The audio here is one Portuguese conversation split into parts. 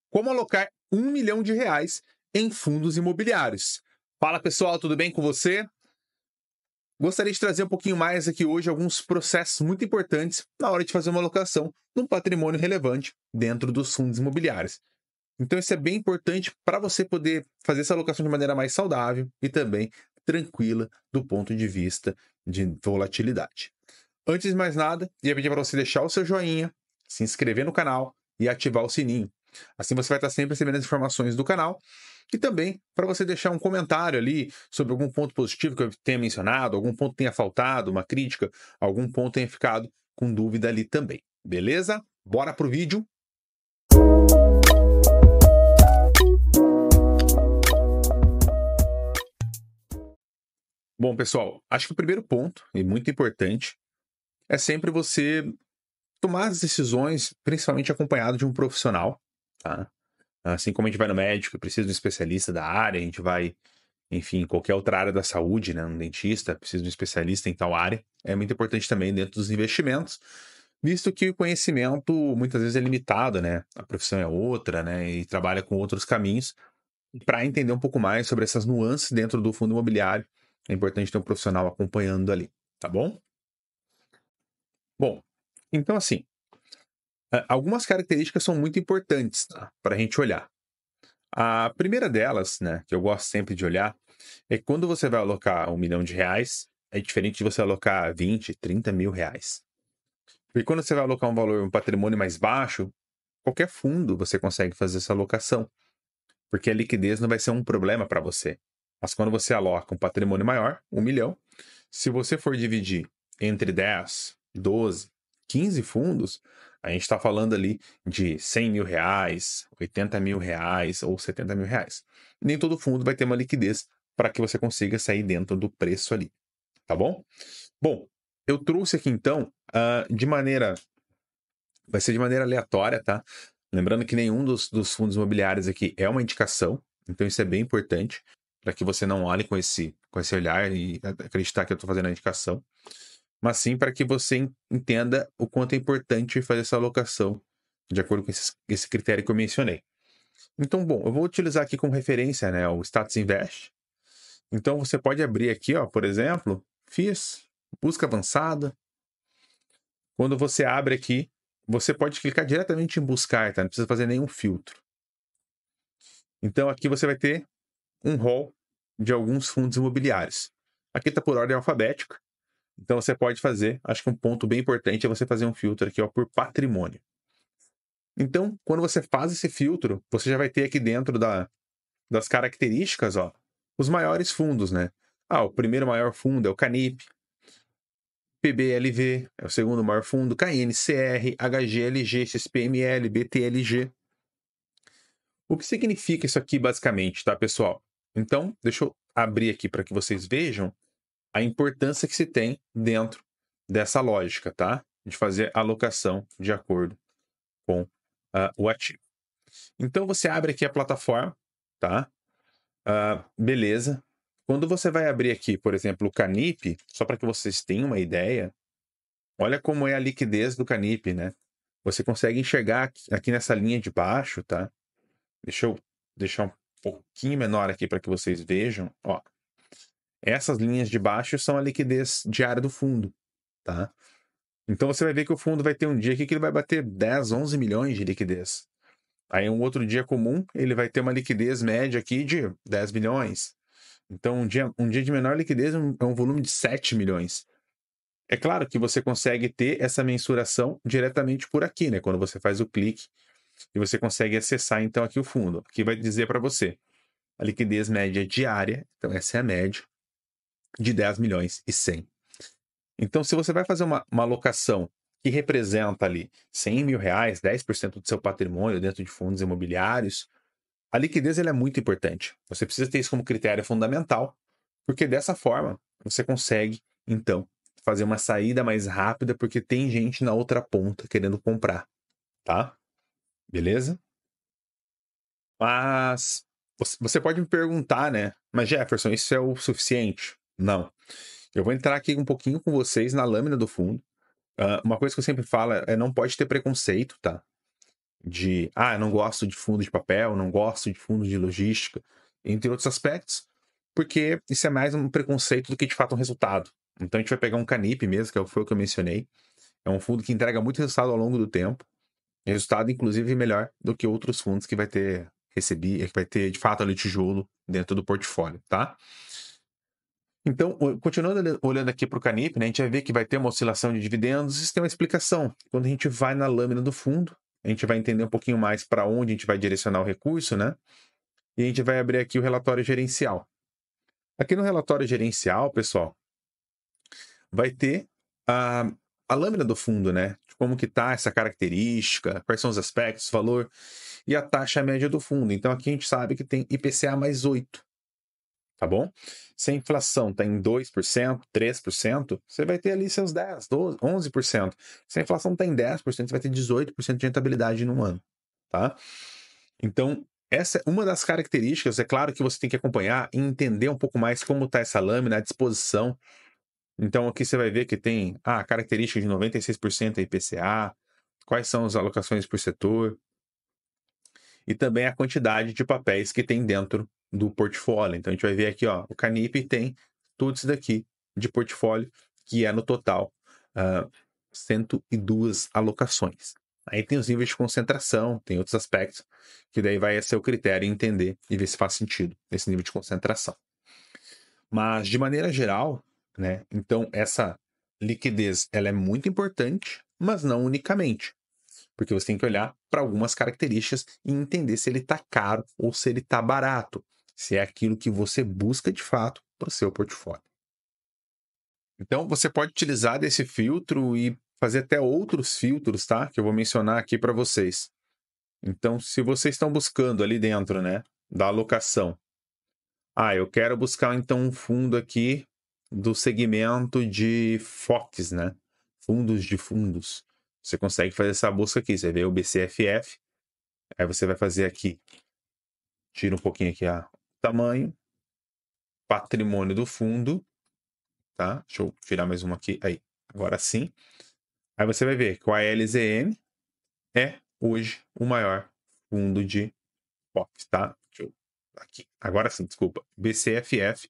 Como alocar R$ 1 milhão em fundos imobiliários. Fala pessoal, tudo bem com você? Gostaria de trazer um pouquinho mais aqui hoje alguns processos muito importantes na hora de fazer uma alocação de um patrimônio relevante dentro dos fundos imobiliários. Então isso é bem importante para você poder fazer essa alocação de maneira mais saudável e também tranquila do ponto de vista de volatilidade. Antes de mais nada, ia pedir para você deixar o seu joinha, se inscrever no canal e ativar o sininho. Assim você vai estar sempre recebendo as informações do canal e também para você deixar um comentário ali sobre algum ponto positivo que eu tenha mencionado, algum ponto tenha faltado, uma crítica, algum ponto tenha ficado com dúvida ali também. Beleza? Bora pro vídeo. Bom, pessoal, acho que o primeiro ponto, e muito importante, é sempre você tomar as decisões, principalmente acompanhado de um profissional, tá? Assim como a gente vai no médico, precisa de um especialista da área, a gente vai, enfim, em qualquer outra área da saúde, né? Um dentista, precisa de um especialista em tal área. É muito importante também dentro dos investimentos, visto que o conhecimento muitas vezes é limitado, né? A profissão é outra, né? E trabalha com outros caminhos. Para entender um pouco mais sobre essas nuances dentro do fundo imobiliário, é importante ter um profissional acompanhando ali, tá bom? Bom, então assim, algumas características são muito importantes, tá? Para a gente olhar. A primeira delas, né, que eu gosto sempre de olhar, é que quando você vai alocar R$ 1 milhão, é diferente de você alocar 20, 30 mil reais. Porque quando você vai alocar um valor, um patrimônio mais baixo, qualquer fundo você consegue fazer essa alocação, porque a liquidez não vai ser um problema para você. Mas quando você aloca um patrimônio maior, 1 milhão, se você for dividir entre 10, 12, 15 fundos, a gente está falando ali de 100 mil reais, 80 mil reais ou 70 mil reais. Nem todo fundo vai ter uma liquidez para que você consiga sair dentro do preço ali, tá bom? Bom, eu trouxe aqui então, vai ser de maneira aleatória, tá? Lembrando que nenhum dos fundos imobiliários aqui é uma indicação, então isso é bem importante, para que você não olhe com esse olhar e acreditar que eu estou fazendo a indicação, mas sim para que você entenda o quanto é importante fazer essa alocação de acordo com esse critério que eu mencionei. Então, bom, eu vou utilizar aqui como referência, né, o Status Invest. Então, você pode abrir aqui, ó, por exemplo, FIIs, busca avançada. Quando você abre aqui, você pode clicar diretamente em buscar, tá? Não precisa fazer nenhum filtro. Então, aqui você vai ter um rol de alguns fundos imobiliários. Aqui está por ordem alfabética. Então, você pode fazer, acho que um ponto bem importante é você fazer um filtro aqui, ó, por patrimônio. Então, quando você faz esse filtro, você já vai ter aqui dentro das características, ó, os maiores fundos, né? O primeiro maior fundo é o Canip, PBLV é o segundo maior fundo, KNCR, HGLG, XPML, BTLG. O que significa isso aqui basicamente, tá, pessoal? Então, deixa eu abrir aqui para que vocês vejam a importância que se tem dentro dessa lógica, tá? De fazer a alocação de acordo com o ativo. Então, você abre aqui a plataforma, tá? Beleza. Quando você vai abrir aqui, por exemplo, o Canip, só para que vocês tenham uma ideia, olha como é a liquidez do Canip, né? Você consegue enxergar aqui nessa linha de baixo, tá? Deixa eu deixar um pouquinho menor aqui para que vocês vejam. Ó, essas linhas de baixo são a liquidez diária do fundo, tá? Então você vai ver que o fundo vai ter um dia aqui que ele vai bater 10, 11 milhões de liquidez. Aí um outro dia comum, ele vai ter uma liquidez média aqui de 10 milhões. Então um dia de menor liquidez é um volume de 7 milhões. É claro que você consegue ter essa mensuração diretamente por aqui, né? Quando você faz o clique e você consegue acessar então aqui o fundo. Aqui vai dizer para você a liquidez média diária, então essa é a média, de 10 milhões e 100. Então, se você vai fazer uma alocação que representa ali 100 mil reais, 10% do seu patrimônio dentro de fundos imobiliários, a liquidez ela é muito importante. Você precisa ter isso como critério fundamental, porque dessa forma você consegue, então, fazer uma saída mais rápida, porque tem gente na outra ponta querendo comprar, tá? Beleza? Mas você pode me perguntar, né? Mas Jefferson, isso é o suficiente? Não. Eu vou entrar aqui um pouquinho com vocês na lâmina do fundo. Uma coisa que eu sempre falo é não pode ter preconceito, tá? eu não gosto de fundo de papel, não gosto de fundo de logística, entre outros aspectos, porque isso é mais um preconceito do que de fato um resultado. Então a gente vai pegar um Canip mesmo, que foi o que eu mencionei. É um fundo que entrega muito resultado ao longo do tempo. Resultado, inclusive, melhor do que outros fundos que vai ter que vai ter de fato ali tijolo dentro do portfólio, tá? Então, continuando olhando aqui para o Canip, né, a gente vai ver que vai ter uma oscilação de dividendos. Isso tem uma explicação. Quando a gente vai na lâmina do fundo, a gente vai entender um pouquinho mais para onde a gente vai direcionar o recurso, né? E a gente vai abrir aqui o relatório gerencial. Aqui no relatório gerencial, pessoal, vai ter a lâmina do fundo, né? De como que tá essa característica, quais são os aspectos, valor e a taxa média do fundo. Então aqui a gente sabe que tem IPCA mais 8, tá bom? Se a inflação está em 2%, 3%, você vai ter ali seus 10, 12, 11%. Se a inflação está em 10%, você vai ter 18% de rentabilidade num ano, tá? Então, essa é uma das características. É claro que você tem que acompanhar e entender um pouco mais como está essa lâmina, a disposição. Então, aqui você vai ver que tem a característica de 96% IPCA, quais são as alocações por setor, e também a quantidade de papéis que tem dentro do portfólio. Então, a gente vai ver aqui, ó, o Canip tem tudo isso daqui de portfólio, que é no total 102 alocações. Aí tem os níveis de concentração, tem outros aspectos, que daí vai ser o critério entender e ver se faz sentido esse nível de concentração. Mas, de maneira geral, né, então essa liquidez ela é muito importante, mas não unicamente. Porque você tem que olhar para algumas características e entender se ele está caro ou se ele está barato. Se é aquilo que você busca de fato para o seu portfólio. Então, você pode utilizar desse filtro e fazer até outros filtros, tá? Que eu vou mencionar aqui para vocês. Então, se vocês estão buscando ali dentro, né, da alocação. Eu quero buscar então um fundo aqui do segmento de FOFs, né? Fundos de fundos. Você consegue fazer essa busca aqui. Você vê o BCFF. Aí você vai fazer aqui. Tira um pouquinho aqui o tamanho. Patrimônio do fundo. Tá? Deixa eu tirar mais uma aqui. Aí. Agora sim. Aí você vai ver que o ALZN é hoje o maior fundo de FOFs, tá? Deixa eu... Aqui. Agora sim, desculpa. BCFF,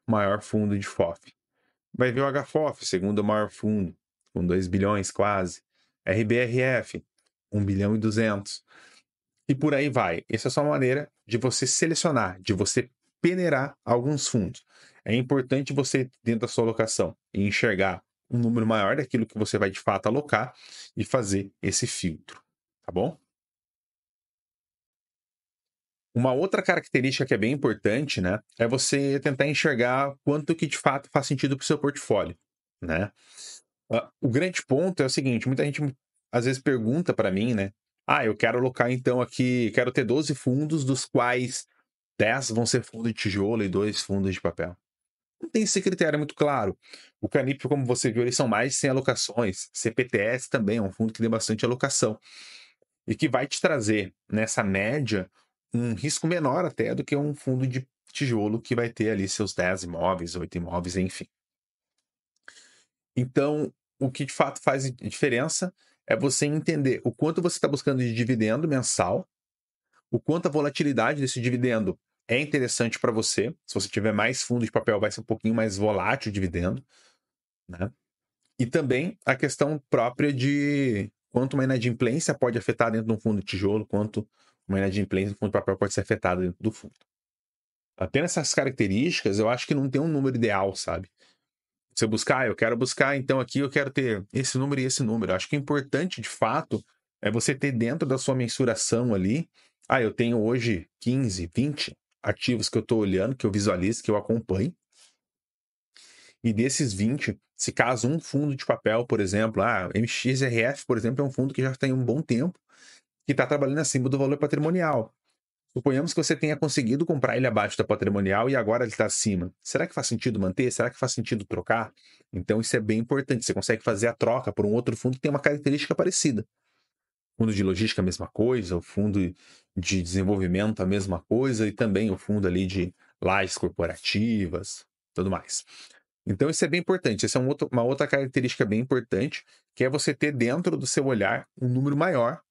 maior fundo de FOF. Vai ver o HFOF, segundo maior fundo, com 2 bilhões quase. RBRF, 1 bilhão e 200. E por aí vai. Essa é só uma maneira de você selecionar, de você peneirar alguns fundos. É importante você, dentro da sua alocação, enxergar um número maior daquilo que você vai de fato alocar e fazer esse filtro, tá bom? Uma outra característica que é bem importante, né, é você tentar enxergar quanto que de fato faz sentido para o seu portfólio, né? O grande ponto é o seguinte, muita gente às vezes pergunta para mim, né? Eu quero alocar então aqui, quero ter 12 fundos, dos quais 10 vão ser fundo de tijolo e 2 fundos de papel. Não tem esse critério muito claro. O Canip, como você viu, eles são mais de 100 alocações. CPTS também é um fundo que tem bastante alocação. E que vai te trazer, nessa média, um risco menor até do que um fundo de tijolo que vai ter ali seus 10 imóveis, 8 imóveis, enfim. Então, o que de fato faz diferença é você entender o quanto você está buscando de dividendo mensal, o quanto a volatilidade desse dividendo é interessante para você. Se você tiver mais fundo de papel, vai ser um pouquinho mais volátil o dividendo, né? E também a questão própria de quanto uma inadimplência pode afetar dentro de um fundo de tijolo, quanto uma inadimplência no fundo de papel pode ser afetada dentro do fundo. Apenas essas características, eu acho que não tem um número ideal, sabe? Você buscar, eu quero buscar, então aqui eu quero ter esse número e esse número. Acho que o importante, de fato, é você ter dentro da sua mensuração ali, eu tenho hoje 15, 20 ativos que eu estou olhando, que eu visualizo, que eu acompanho. E desses 20, se caso um fundo de papel, por exemplo, MXRF, por exemplo, é um fundo que já tem um bom tempo, que está trabalhando acima do valor patrimonial. Suponhamos que você tenha conseguido comprar ele abaixo da patrimonial e agora ele está acima. Será que faz sentido manter? Será que faz sentido trocar? Então isso é bem importante. Você consegue fazer a troca por um outro fundo que tem uma característica parecida. Fundo de logística, a mesma coisa. O fundo de desenvolvimento, a mesma coisa. E também o fundo ali de lajes corporativas, tudo mais. Então isso é bem importante. Essa é uma outra característica bem importante, que é você ter dentro do seu olhar um número maior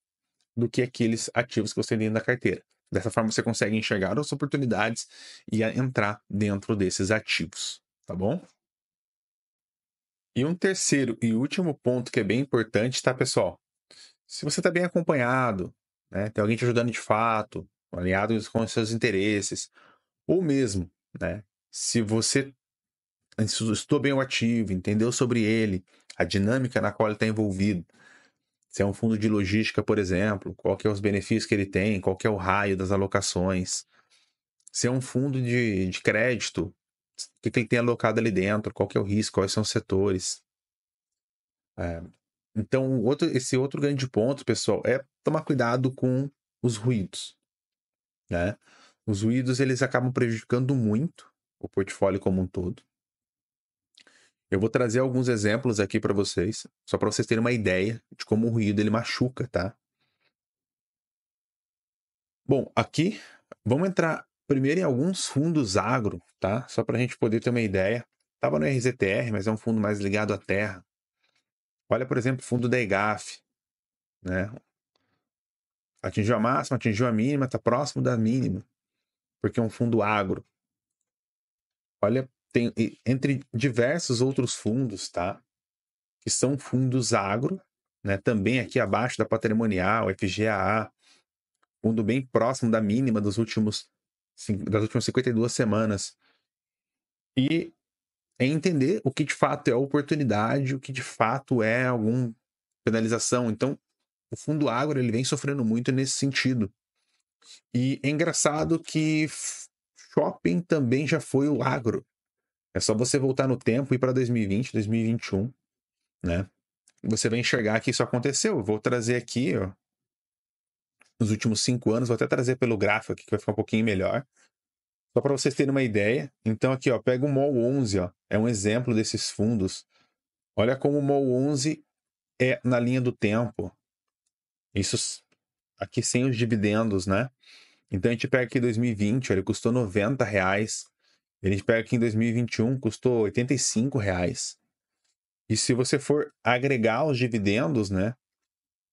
do que aqueles ativos que você tem dentro da carteira. Dessa forma, você consegue enxergar as oportunidades e entrar dentro desses ativos, tá bom? E um terceiro e último ponto que é bem importante, tá, pessoal? Se você está bem acompanhado, né, tem alguém te ajudando de fato, alinhado com os seus interesses, ou mesmo, né, se você estudou bem o ativo, entendeu sobre ele, a dinâmica na qual ele está envolvido, se é um fundo de logística, por exemplo, qual que é os benefícios que ele tem, qual que é o raio das alocações, se é um fundo de crédito, o que, que ele tem alocado ali dentro, qual que é o risco, quais são os setores. Então, esse outro grande ponto, pessoal, é tomar cuidado com os ruídos, né? Os ruídos, eles acabam prejudicando muito o portfólio como um todo. Eu vou trazer alguns exemplos aqui para vocês, só para vocês terem uma ideia de como o ruído ele machuca, tá? Bom, aqui vamos entrar primeiro em alguns fundos agro, tá? Só para a gente poder ter uma ideia. Tava no RZTR, mas é um fundo mais ligado à terra. Olha, por exemplo, o fundo da EGAF, né? Atingiu a máxima, atingiu a mínima, está próximo da mínima, porque é um fundo agro. Olha, tem entre diversos outros fundos, tá? Que são fundos agro, né? Também aqui abaixo da patrimonial, FGAA, fundo bem próximo da mínima das últimas 52 semanas. E é entender o que de fato é oportunidade, o que de fato é alguma penalização. Então, o fundo agro ele vem sofrendo muito nesse sentido. E é engraçado que shopping também já foi o agro. É só você voltar no tempo e ir para 2020, 2021, né? Você vai enxergar que isso aconteceu. Eu vou trazer aqui, ó, nos últimos 5 anos, vou até trazer pelo gráfico aqui que vai ficar um pouquinho melhor. Só para vocês terem uma ideia. Então aqui, ó, pega o MOL 11, ó, é um exemplo desses fundos. Olha como o MOL 11 é na linha do tempo. Isso aqui sem os dividendos, né? Então a gente pega aqui 2020, ó, ele custou R$ 90. A gente pega aqui em 2021, custou R$ 85. E se você for agregar os dividendos, né?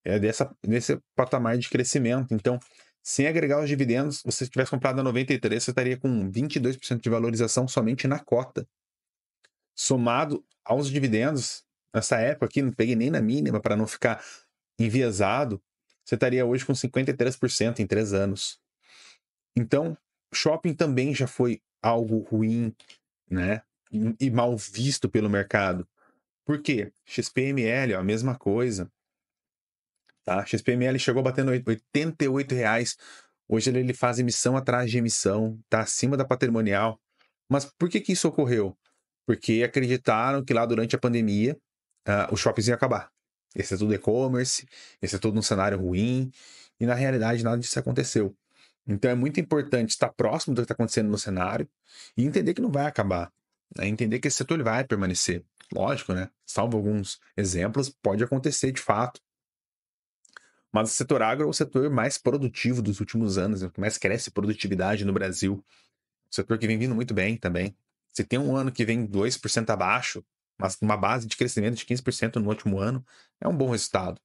É nesse patamar de crescimento. Então, sem agregar os dividendos, se você tivesse comprado a 93, você estaria com 22% de valorização somente na cota. Somado aos dividendos, nessa época aqui, não peguei nem na mínima para não ficar enviesado, você estaria hoje com 53% em 3 anos. Então, shopping também já foi algo ruim, né? E mal visto pelo mercado. Por quê? XPML, ó, a mesma coisa. Tá? XPML chegou batendo R$ 88. Hoje ele faz emissão atrás de emissão, está acima da patrimonial. Mas por que isso ocorreu? Porque acreditaram que lá durante a pandemia os shoppings iam acabar. Esse é tudo e-commerce, esse é todo um cenário ruim, e na realidade nada disso aconteceu. Então é muito importante estar próximo do que está acontecendo no cenário e entender que não vai acabar. Né? Entender que esse setor ele vai permanecer. Lógico, né? Salvo alguns exemplos, pode acontecer de fato. Mas o setor agro é o setor mais produtivo dos últimos anos, né? Que mais cresce produtividade no Brasil. O setor que vem vindo muito bem também. Se tem um ano que vem 2% abaixo, mas uma base de crescimento de 15% no último ano, é um bom resultado.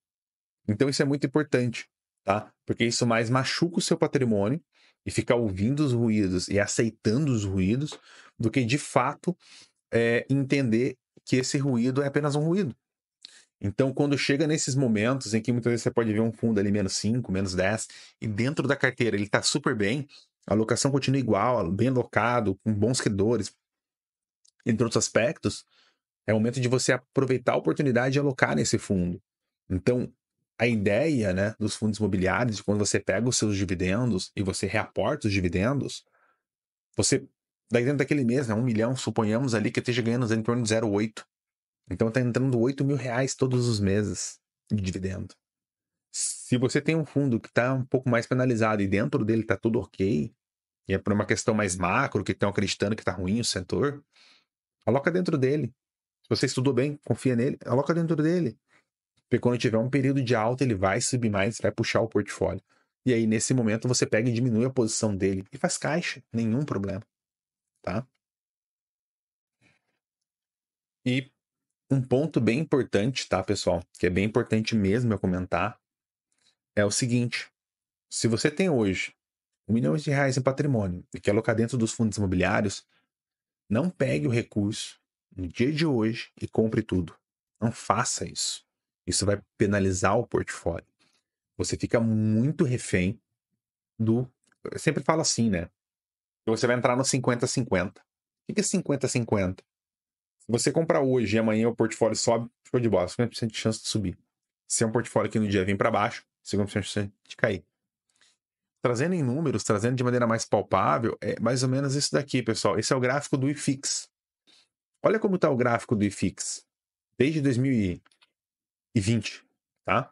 Então isso é muito importante, tá? Porque isso mais machuca o seu patrimônio e ficar ouvindo os ruídos e aceitando os ruídos do que de fato entender que esse ruído é apenas um ruído. Então, quando chega nesses momentos em que muitas vezes você pode ver um fundo ali menos 5, menos 10, e dentro da carteira ele está super bem, a alocação continua igual, bem alocado, com bons credores, entre outros aspectos, é o momento de você aproveitar a oportunidade de alocar nesse fundo. Então, a ideia, né, dos fundos imobiliários, quando você pega os seus dividendos e você reaporta os dividendos, você, daí dentro daquele mês, né, 1 milhão, suponhamos ali que esteja ganhando em torno de 0,8. Então está entrando R$ 8.000 todos os meses de dividendo. Se você tem um fundo que está um pouco mais penalizado e dentro dele está tudo ok, e é por uma questão mais macro, que estão acreditando que está ruim o setor, aloca dentro dele. Se você estudou bem, confia nele, aloca dentro dele. Porque quando tiver um período de alta, ele vai subir mais, vai puxar o portfólio. E aí, nesse momento, você pega e diminui a posição dele e faz caixa, nenhum problema, tá? E um ponto bem importante, tá, pessoal? Que é bem importante mesmo eu comentar, é o seguinte: se você tem hoje R$ 1 milhão em patrimônio e quer alocar dentro dos fundos imobiliários, não pegue o recurso no dia de hoje e compre tudo. Não faça isso. Isso vai penalizar o portfólio. Você fica muito refém do... Eu sempre falo assim, né? Você vai entrar no 50-50. O que é 50-50? Se você comprar hoje e amanhã o portfólio sobe, show de bola, 50% de chance de subir. Se é um portfólio que no dia vem para baixo, 50% de chance de cair. Trazendo em números, trazendo de maneira mais palpável, é mais ou menos isso daqui, pessoal. Esse é o gráfico do IFIX. Olha como está o gráfico do IFIX desde 2020, tá?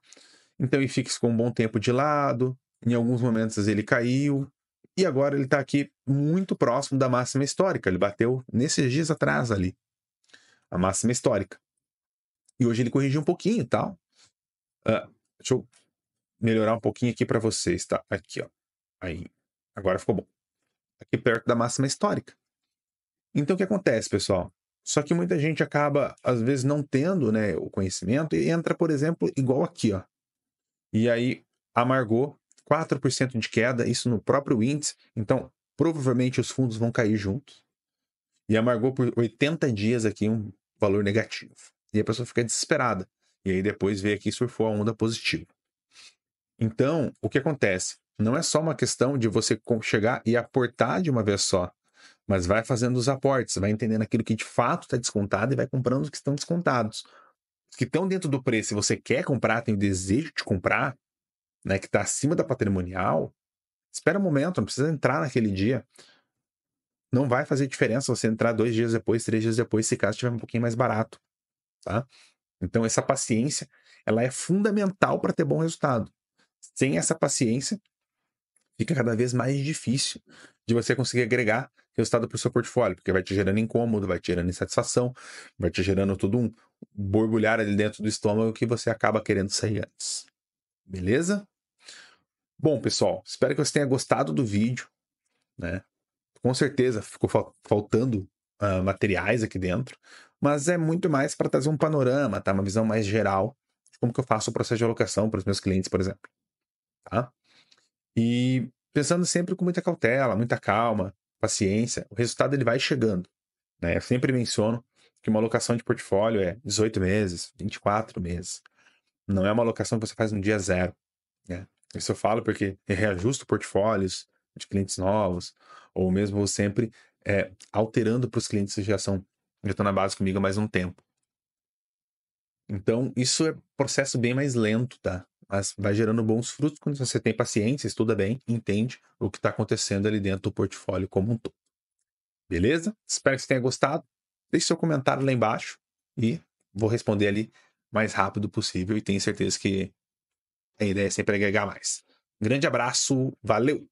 Então o IFIX ficou um bom tempo de lado, em alguns momentos ele caiu, e agora ele está aqui muito próximo da máxima histórica. Ele bateu nesses dias atrás ali, a máxima histórica. E hoje ele corrigiu um pouquinho e tal. Deixa eu melhorar um pouquinho aqui para vocês, tá? Aqui, ó. Aí, agora ficou bom. Aqui perto da máxima histórica. Então o que acontece, pessoal? Só que muita gente acaba, às vezes, não tendo, né, o conhecimento e entra, por exemplo, igual aqui, ó. E aí amargou 4% de queda, isso no próprio índice. Então, provavelmente os fundos vão cair juntos. E amargou por 80 dias aqui um valor negativo. E a pessoa fica desesperada. E aí depois vê aqui surfou a onda positiva. Então, o que acontece? Não é só uma questão de você chegar e aportar de uma vez só, mas vai fazendo os aportes, vai entendendo aquilo que de fato está descontado e vai comprando os que estão descontados. Os que estão dentro do preço, se você quer comprar, tem o desejo de comprar, né, que está acima da patrimonial, espera um momento, não precisa entrar naquele dia. Não vai fazer diferença você entrar 2 dias depois, 3 dias depois, se caso estiver um pouquinho mais barato, tá? Então, essa paciência, ela é fundamental para ter bom resultado. Sem essa paciência, fica cada vez mais difícil de você conseguir agregar resultado para o seu portfólio, porque vai te gerando incômodo, vai te gerando insatisfação, vai te gerando todo um borbulhar ali dentro do estômago que você acaba querendo sair antes. Beleza? Bom, pessoal, espero que você tenha gostado do vídeo, né? Com certeza ficou faltando materiais aqui dentro, mas é muito mais para trazer um panorama, tá? Uma visão mais geral de como que eu faço o processo de alocação para os meus clientes, por exemplo, tá? E pensando sempre com muita cautela, muita calma, paciência, o resultado ele vai chegando, né? Eu sempre menciono que uma alocação de portfólio é 18 meses, 24 meses. Não é uma alocação que você faz no dia zero, né? Isso eu falo porque eu reajusto portfólios de clientes novos, ou mesmo sempre alterando para os clientes que já estão na base comigo há mais um tempo. Então, isso é um processo bem mais lento, tá? Mas vai gerando bons frutos quando você tem paciência, estuda bem, entende o que está acontecendo ali dentro do portfólio como um todo. Beleza? Espero que você tenha gostado. Deixe seu comentário lá embaixo e vou responder ali o mais rápido possível e tenho certeza que a ideia é sempre agregar mais. Grande abraço, valeu!